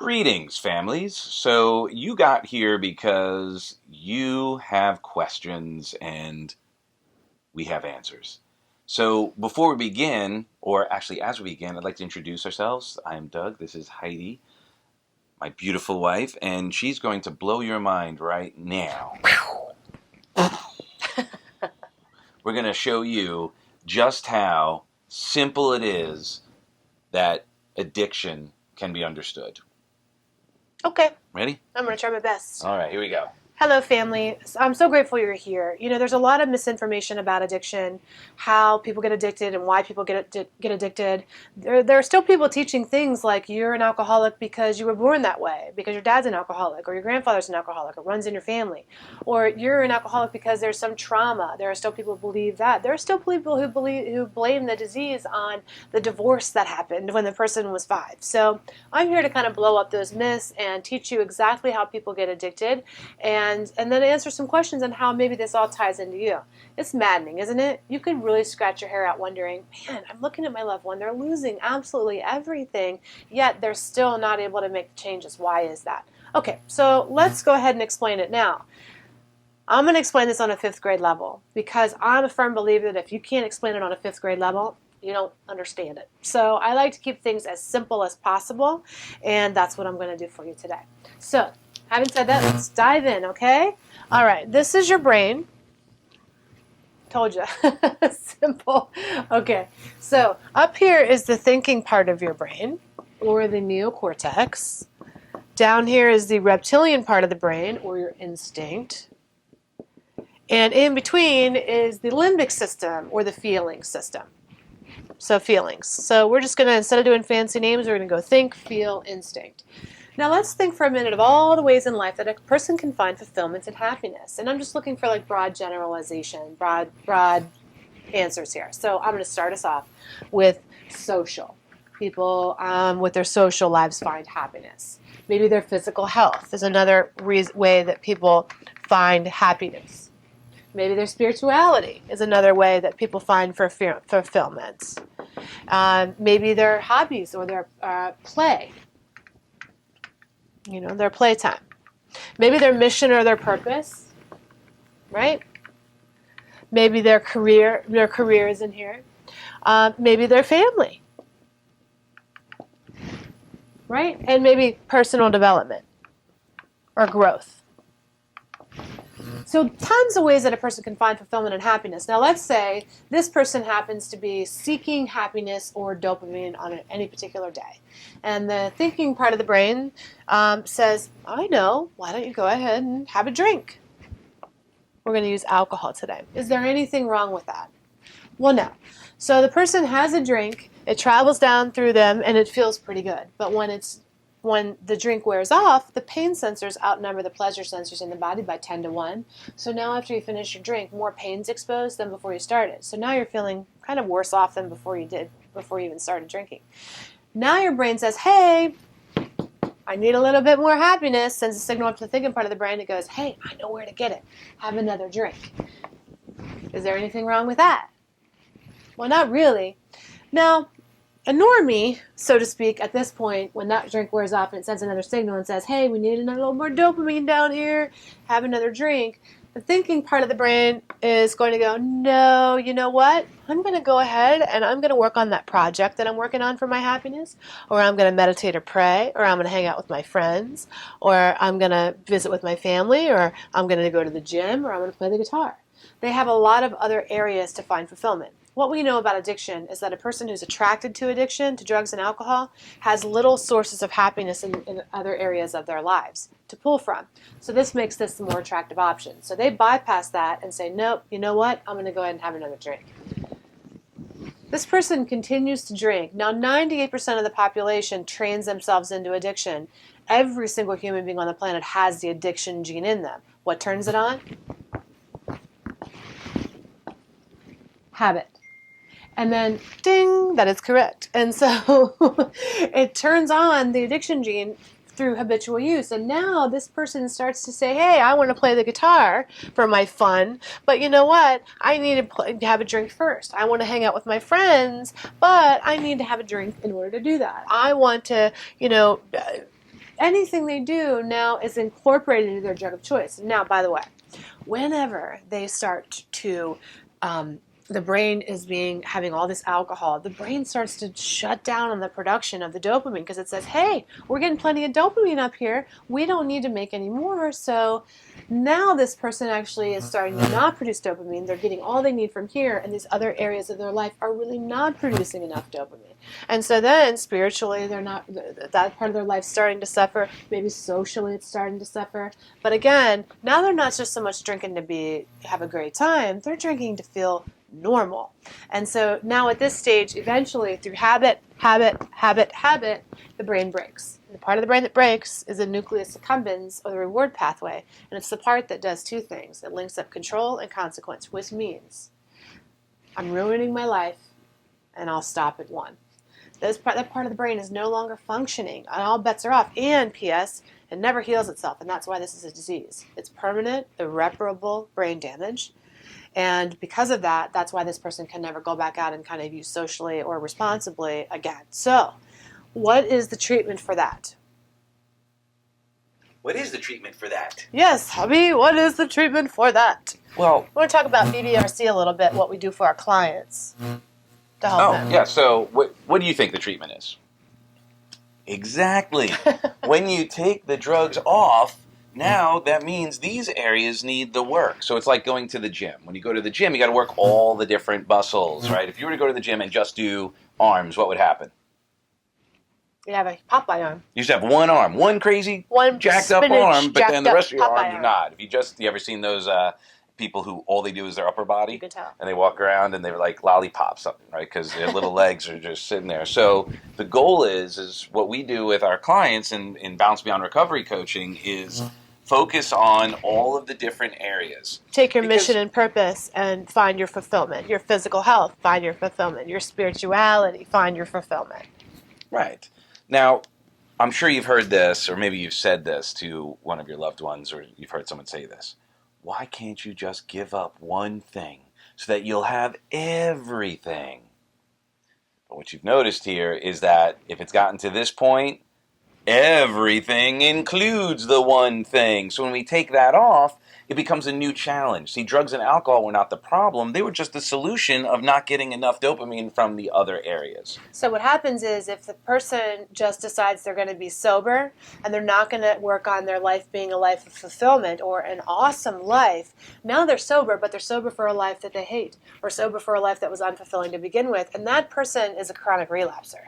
Greetings, families. So you got here because you have questions and we have answers. So before we begin, or actually as we begin, I'd like to introduce ourselves. I'm Doug. This is Heidi, my beautiful wife, and she's going to blow your mind right now. We're going to show you just how simple it is that addiction can be understood. Okay, Ready? I'm going to try my best. All right, here we go. Hello, family. I'm so grateful you're here. You know, there's a lot of misinformation about addiction, how people get addicted and why people get addicted. There are still people teaching things like you're an alcoholic because you were born that way, because your dad's an alcoholic, or your grandfather's an alcoholic, it runs in your family. Or you're an alcoholic because there's some trauma. There are still people who believe that. There are still people who blame the disease on the divorce that happened when the person was 5. So I'm here to kind of blow up those myths and teach you exactly how people get addicted and then answer some questions on how maybe this all ties into you. It's maddening, isn't it? You could really scratch your hair out wondering, man, I'm looking at my loved one. They're losing absolutely everything, yet they're still not able to make changes. Why is that? Okay, so let's go ahead and explain it now. I'm going to explain this on a 5th grade level because I'm a firm believer that if you can't explain it on a 5th grade level, you don't understand it. So I like to keep things as simple as possible, and that's what I'm going to do for you today. So having said that, let's dive in, okay? All right, this is your brain. Told you. Simple. Okay, so up here is the thinking part of your brain, or the neocortex. Down here is the reptilian part of the brain, or your instinct. And in between is the limbic system, or the feeling system. So feelings. So we're just going to, instead of doing fancy names, we're going to go think, feel, instinct. Now let's think for a minute of all the ways in life that a person can find fulfillment and happiness. And I'm just looking for like broad generalization, broad answers here. So I'm going to start us off with social. People with their social lives find happiness. Maybe their physical health is another way that people find happiness. Maybe their spirituality is another way that people find fulfillment. Maybe their hobbies or their play. You know, their playtime. Maybe their mission or their purpose, right? Maybe their career is in here. Maybe their family, right? And maybe personal development or growth. So tons of ways that a person can find fulfillment and happiness. Now let's say this person happens to be seeking happiness or dopamine on any particular day. And the thinking part of the brain says, I know, why don't you go ahead and have a drink? We're going to use alcohol today. Is there anything wrong with that? Well, no. So the person has a drink, it travels down through them, and it feels pretty good. But when the drink wears off, the pain sensors outnumber the pleasure sensors in the body by 10 to 1. So now after you finish your drink, more pain's exposed than before you started. So now you're feeling kind of worse off than before you even started drinking. Now your brain says, hey, I need a little bit more happiness, sends a signal up to the thinking part of the brain. It goes, hey, I know where to get it. Have another drink. Is there anything wrong with that? Well, not really. Now, a normie, so to speak, at this point, when that drink wears off and it sends another signal and says, hey, we need a little more dopamine down here, have another drink, the thinking part of the brain is going to go, no, you know what? I'm going to go ahead and I'm going to work on that project that I'm working on for my happiness, or I'm going to meditate or pray, or I'm going to hang out with my friends, or I'm going to visit with my family, or I'm going to go to the gym, or I'm going to play the guitar. They have a lot of other areas to find fulfillment. What we know about addiction is that a person who's attracted to addiction, to drugs and alcohol, has little sources of happiness in other areas of their lives to pull from. So this makes this the more attractive option. So they bypass that and say, nope, you know what? I'm going to go ahead and have another drink. This person continues to drink. Now, 98% of the population trains themselves into addiction. Every single human being on the planet has the addiction gene in them. What turns it on? Habit. And then, ding, that is correct. And so it turns on the addiction gene through habitual use. And now this person starts to say, hey, I want to play the guitar for my fun, but you know what? I need to have a drink first. I want to hang out with my friends, but I need to have a drink in order to do that. I want to, anything they do now is incorporated into their drug of choice. Now, by the way, whenever they start to the brain is having all this alcohol, the brain starts to shut down on the production of the dopamine because it says, hey, we're getting plenty of dopamine up here, we don't need to make any more. So now this person actually is starting to not produce dopamine. They're getting all they need from here, and these other areas of their life are really not producing enough dopamine. And so then spiritually, they're not, that part of their life starting to suffer. Maybe socially it's starting to suffer. But again, now they're not just so much drinking to have a great time, they're drinking to feel normal. And so now at this stage, eventually through habit, the brain breaks. And the part of the brain that breaks is the nucleus accumbens, or the reward pathway. And it's the part that does two things. It links up control and consequence, which means I'm ruining my life and I'll stop at one. That part of the brain is no longer functioning, and all bets are off. And P.S., it never heals itself, and that's why this is a disease. It's permanent, irreparable brain damage. And because of that, that's why this person can never go back out and kind of use socially or responsibly again. So, what is the treatment for that? What is the treatment for that? Yes, hubby, what is the treatment for that? Well, I want to talk about BBRC a little bit, what we do for our clients to help them. Yeah. So, what do you think the treatment is? Exactly. When you take the drugs off, now that means these areas need the work. So it's like going to the gym. When you go to the gym, you got to work all the different muscles, right? If you were to go to the gym and just do arms, what would happen? You have a Popeye arm. You just have one arm, one crazy jacked up arm, but then the rest of your arm, you're not. You ever seen those people who all they do is their upper body? You can tell. And they walk around and they're like lollipops, right? Because their little legs are just sitting there. So the goal is what we do with our clients in Bounce Beyond Recovery coaching is focus on all of the different areas. Take your mission and purpose and find your fulfillment. Your physical health, find your fulfillment. Your spirituality, find your fulfillment. Right. Now, I'm sure you've heard this, or maybe you've said this to one of your loved ones, or you've heard someone say this. Why can't you just give up one thing so that you'll have everything? But what you've noticed here is that if it's gotten to this point, everything includes the one thing. So when we take that off, it becomes a new challenge. See, drugs and alcohol were not the problem. They were just the solution of not getting enough dopamine from the other areas. So what happens is if the person just decides they're going to be sober and they're not going to work on their life being a life of fulfillment or an awesome life, now they're sober, but they're sober for a life that they hate or sober for a life that was unfulfilling to begin with. And that person is a chronic relapser.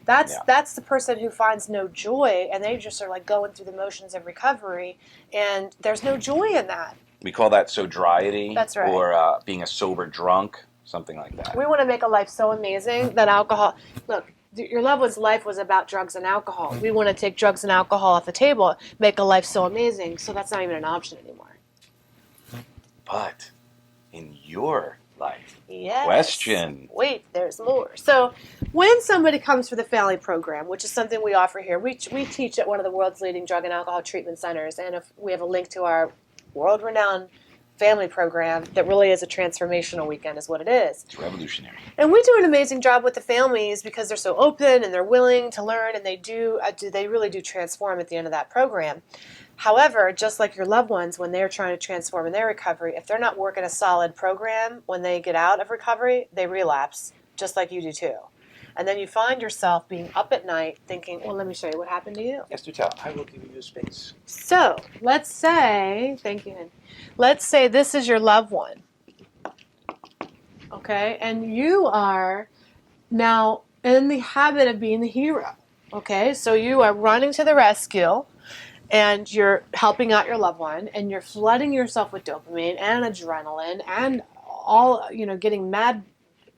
That's the person who finds no joy, and they just are like going through the motions of recovery, and there's no joy in that. We call that sobriety. That's right. Or being a sober drunk, something like that. We want to make a life so amazing that alcohol... Look, your loved one's life was about drugs and alcohol. We want to take drugs and alcohol off the table, make a life so amazing, so that's not even an option anymore. But in your life. Yes. Question. Wait, there's more. So when somebody comes for the family program, which is something we offer here, we teach at one of the world's leading drug and alcohol treatment centers, and if we have a link to our world-renowned family program that really is a transformational weekend is what it is. It's revolutionary. And we do an amazing job with the families because they're so open and they're willing to learn, and they really do transform at the end of that program. However, just like your loved ones, when they're trying to transform in their recovery, if they're not working a solid program, when they get out of recovery, they relapse, just like you do too. And then you find yourself being up at night thinking, well, let me show you what happened to you. Yes, do tell. I will give you space. So, let's say, thank you, Hen. Let's say this is your loved one. Okay? And you are now in the habit of being the hero. Okay? So you are running to the rescue, and you're helping out your loved one, and you're flooding yourself with dopamine and adrenaline and all, getting mad,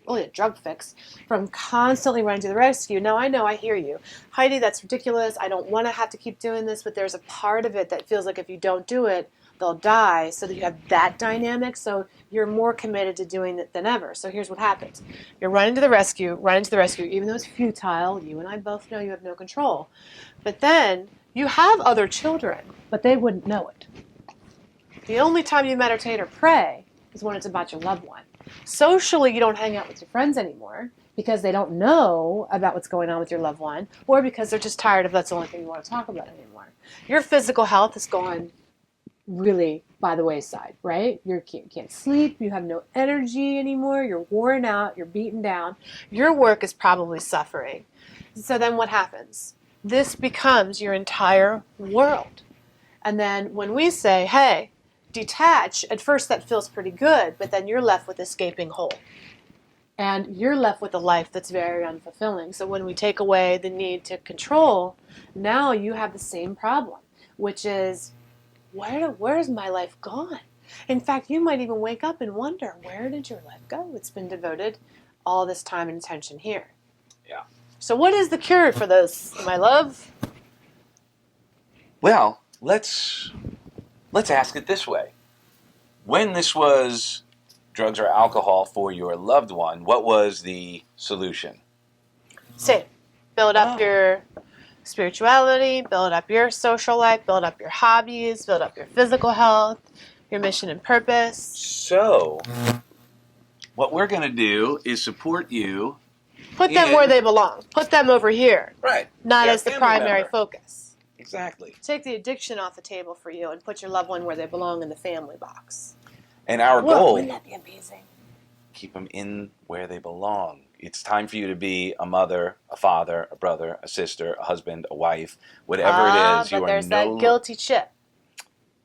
really a drug fix from constantly running to the rescue. Now, I know, I hear you. Heidi, that's ridiculous. I don't want to have to keep doing this, but there's a part of it that feels like if you don't do it, they'll die, so that you have that dynamic, so you're more committed to doing it than ever. So here's what happens. You're running to the rescue, even though it's futile. You and I both know you have no control. But then you have other children, but they wouldn't know it. The only time you meditate or pray is when it's about your loved one. Socially, you don't hang out with your friends anymore because they don't know about what's going on with your loved one, or because they're just tired of that's the only thing you want to talk about anymore. Your physical health is gone really by the wayside, right? You can't sleep, you have no energy anymore, you're worn out, you're beaten down. Your work is probably suffering. So then what happens? This becomes your entire world. And then when we say, hey, detach, at first that feels pretty good, but then you're left with this gaping hole. And you're left with a life that's very unfulfilling. So when we take away the need to control, now you have the same problem, which is, where's my life gone? In fact, you might even wake up and wonder, where did your life go? It's been devoted all this time and attention here. Yeah. So what is the cure for this, my love? Well, let's ask it this way. When this was drugs or alcohol for your loved one, what was the solution? Same. Build up your spirituality, build up your social life, build up your hobbies, build up your physical health, your mission and purpose. So, what we're going to do is support you. Put them where they belong. Put them over here. Right. Not as the primary focus. Exactly. Take the addiction off the table for you and put your loved one where they belong in the family box. And our goal, wouldn't that be amazing? Keep them in where they belong. It's time for you to be a mother, a father, a brother, a sister, a husband, a wife, whatever it is. But there's that guilty chip.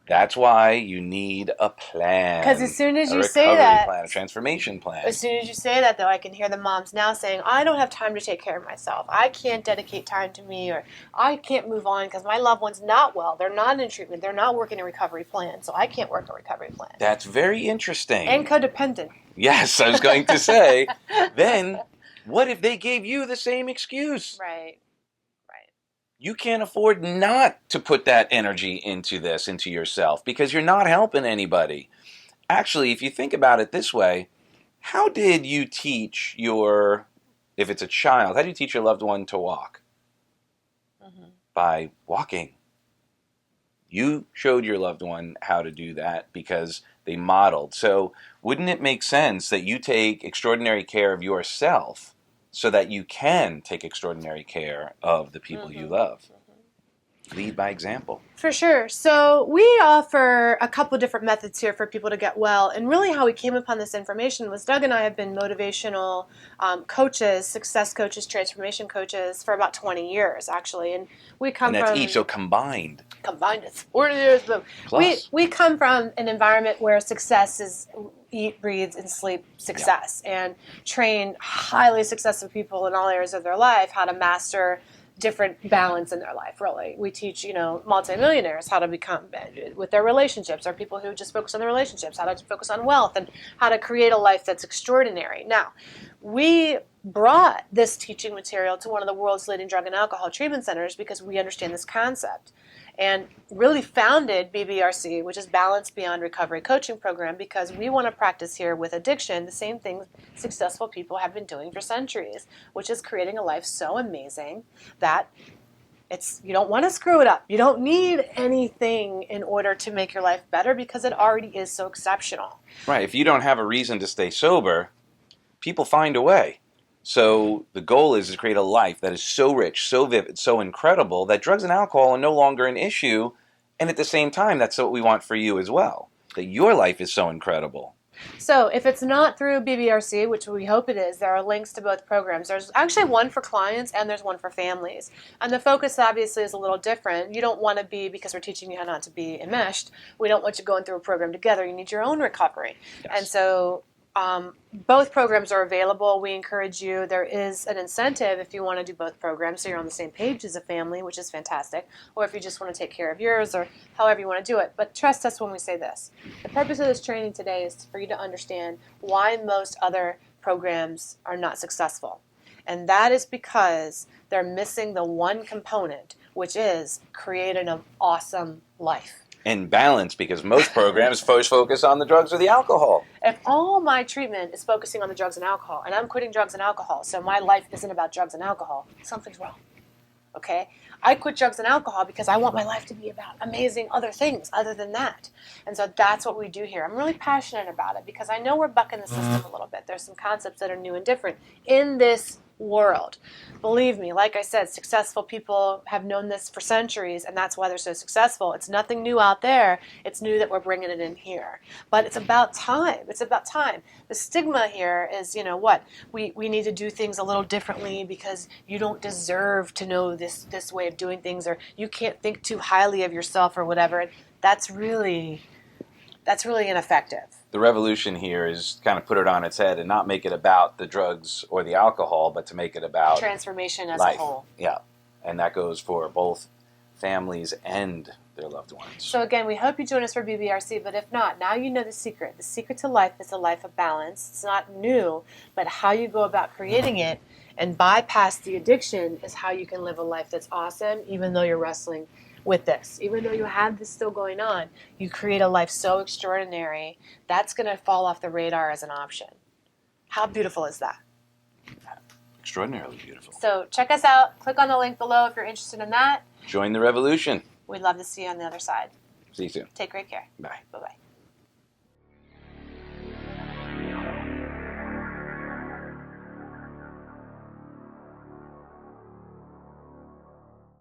That's why you need a plan. Because as soon as you say that, a recovery plan, a transformation plan. As soon as you say that, though, I can hear the moms now saying, I don't have time to take care of myself. I can't dedicate time to me, or I can't move on because my loved one's not well. They're not in treatment. They're not working a recovery plan, so I can't work a recovery plan. That's very interesting. And codependent. Yes, I was going to say, then what if they gave you the same excuse? Right. You can't afford not to put that energy into this, into yourself, because you're not helping anybody. Actually, if you think about it this way, how did you teach if it's a child, how do you teach your loved one to walk? Mm-hmm. By walking. You showed your loved one how to do that because they modeled. So wouldn't it make sense that you take extraordinary care of yourself so that you can take extraordinary care of the people you love? Lead by example. For sure. So we offer a couple different methods here for people to get well. And really how we came upon this information was Doug and I have been motivational coaches, success coaches, transformation coaches for about 20 years, actually. And we come from... And that's each, so combined. Combined, it's 40 years. But we come from an environment where success is eat, breathe, and sleep success. Yeah. And train highly successful people in all areas of their life how to master different balance in their life, really. We teach, multimillionaires how to become with their relationships, or people who just focus on their relationships, how to focus on wealth, and how to create a life that's extraordinary. Now, we brought this teaching material to one of the world's leading drug and alcohol treatment centers because we understand this concept, and really founded BBRC, which is Balance Beyond Recovery Coaching Program, because we want to practice here with addiction the same things successful people have been doing for centuries, which is creating a life so amazing that you don't want to screw it up. You don't need anything in order to make your life better because it already is so exceptional. Right. If you don't have a reason to stay sober, people find a way. So the goal is to create a life that is so rich, so vivid, so incredible that drugs and alcohol are no longer an issue. And at the same time, that's what we want for you as well, that your life is so incredible. So if it's not through BBRC, which we hope it is, there are links to both programs. There's actually one for clients and there's one for families. And the focus obviously is a little different. You don't want to be, because we're teaching you how not to be enmeshed, we don't want you going through a program together. You need your own recovery. Yes. And so both programs are available. We encourage you. There is an incentive if you want to do both programs, so you're on the same page as a family, which is fantastic, or if you just want to take care of yours, or however you want to do it. But trust us when we say this. The purpose of this training today is for you to understand why most other programs are not successful. And that is because they're missing the one component, which is creating an awesome life. And balance, because most programs focus on the drugs or the alcohol. If all my treatment is focusing on the drugs and alcohol, and I'm quitting drugs and alcohol, so my life isn't about drugs and alcohol, something's wrong. okay, I quit drugs and alcohol because I want my life to be about amazing other things other than that. And so that's what we do here. I'm really passionate about it because I know we're bucking the system a little bit. There's some concepts that are new and different in this world. Believe me, like I said, successful people have known this for centuries, and that's why they're so successful. It's nothing new out there. It's new that we're bringing it in here. But it's about time. It's about time. The stigma here is, what? We need to do things a little differently because you don't deserve to know this way of doing things, or you can't think too highly of yourself or whatever. And that's really ineffective. The revolution here is kind of put it on its head and not make it about the drugs or the alcohol, but to make it about transformation as life. a whole. Yeah, and that goes for both families and their loved ones. So again, we hope you join us for BBRC, but if not, now you know the secret. The secret to life is a life of balance. It's not new, but how you go about creating it and bypass the addiction is how you can live a life that's awesome, even though you're wrestling with this. Even though you have this still going on, you create a life so extraordinary, that's going to fall off the radar as an option. How beautiful is that? Extraordinarily beautiful. So check us out. Click on the link below if you're interested in that. Join the revolution. We'd love to see you on the other side. See you soon. Take great care. Bye. Bye-bye.